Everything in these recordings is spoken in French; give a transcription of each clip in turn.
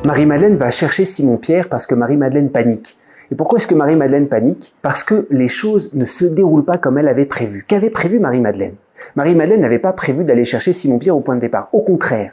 Marie-Madeleine va chercher Simon-Pierre parce que Marie-Madeleine panique. Et pourquoi est-ce que Marie-Madeleine panique? Parce que les choses ne se déroulent pas comme elle avait prévu. Qu'avait prévu Marie-Madeleine? Marie-Madeleine n'avait pas prévu d'aller chercher Simon-Pierre au point de départ. Au contraire,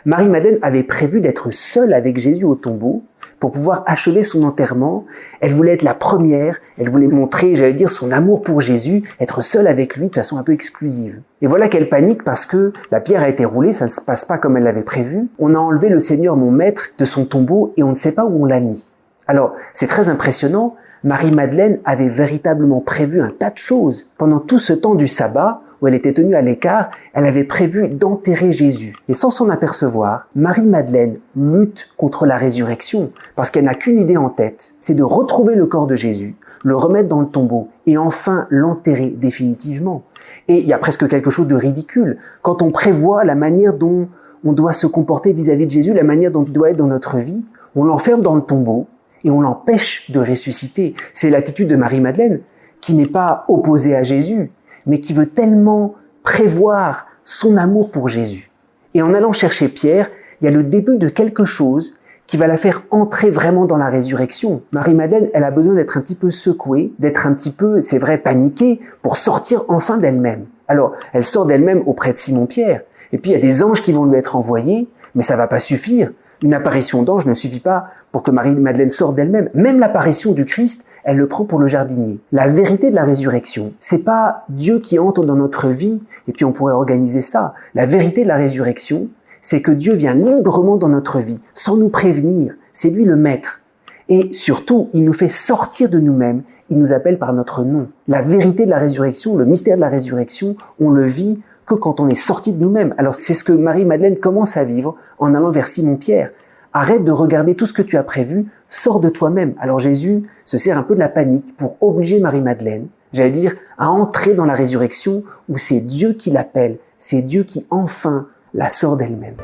Marie-Madeleine avait prévu d'être seule avec Jésus au tombeau pour pouvoir achever son enterrement. Elle voulait être la première, elle voulait montrer, son amour pour Jésus, être seule avec lui de façon un peu exclusive. Et voilà qu'elle panique parce que la pierre a été roulée, ça ne se passe pas comme elle l'avait prévu. On a enlevé le Seigneur, mon maître, de son tombeau et on ne sait pas où on l'a mis. Alors, c'est très impressionnant. Marie-Madeleine avait véritablement prévu un tas de choses. Pendant tout ce temps du sabbat, où elle était tenue à l'écart, elle avait prévu d'enterrer Jésus. Et sans s'en apercevoir, Marie-Madeleine lutte contre la résurrection, parce qu'elle n'a qu'une idée en tête, c'est de retrouver le corps de Jésus, le remettre dans le tombeau, et enfin l'enterrer définitivement. Et il y a presque quelque chose de ridicule, quand on prévoit la manière dont on doit se comporter vis-à-vis de Jésus, la manière dont il doit être dans notre vie, on l'enferme dans le tombeau, et on l'empêche de ressusciter. C'est l'attitude de Marie-Madeleine, qui n'est pas opposée à Jésus, mais qui veut tellement prévoir son amour pour Jésus. Et en allant chercher Pierre, il y a le début de quelque chose qui va la faire entrer vraiment dans la résurrection. Marie-Madeleine, elle a besoin d'être un petit peu secouée, d'être un petit peu, c'est vrai, paniquée, pour sortir enfin d'elle-même. Alors, elle sort d'elle-même auprès de Simon-Pierre, et puis il y a des anges qui vont lui être envoyés, mais ça va pas suffire. Une apparition d'ange ne suffit pas pour que Marie-Madeleine sorte d'elle-même. Même l'apparition du Christ, elle le prend pour le jardinier. La vérité de la résurrection, c'est pas Dieu qui entre dans notre vie et puis on pourrait organiser ça. La vérité de la résurrection, c'est que Dieu vient librement dans notre vie, sans nous prévenir. C'est lui le maître. Et surtout, il nous fait sortir de nous-mêmes. Il nous appelle par notre nom. La vérité de la résurrection, le mystère de la résurrection, on le vit que quand on est sorti de nous-mêmes. Alors c'est ce que Marie-Madeleine commence à vivre en allant vers Simon-Pierre. Arrête de regarder tout ce que tu as prévu, sors de toi-même. Alors Jésus se sert un peu de la panique pour obliger Marie-Madeleine, à entrer dans la résurrection où c'est Dieu qui l'appelle, c'est Dieu qui enfin la sort d'elle-même.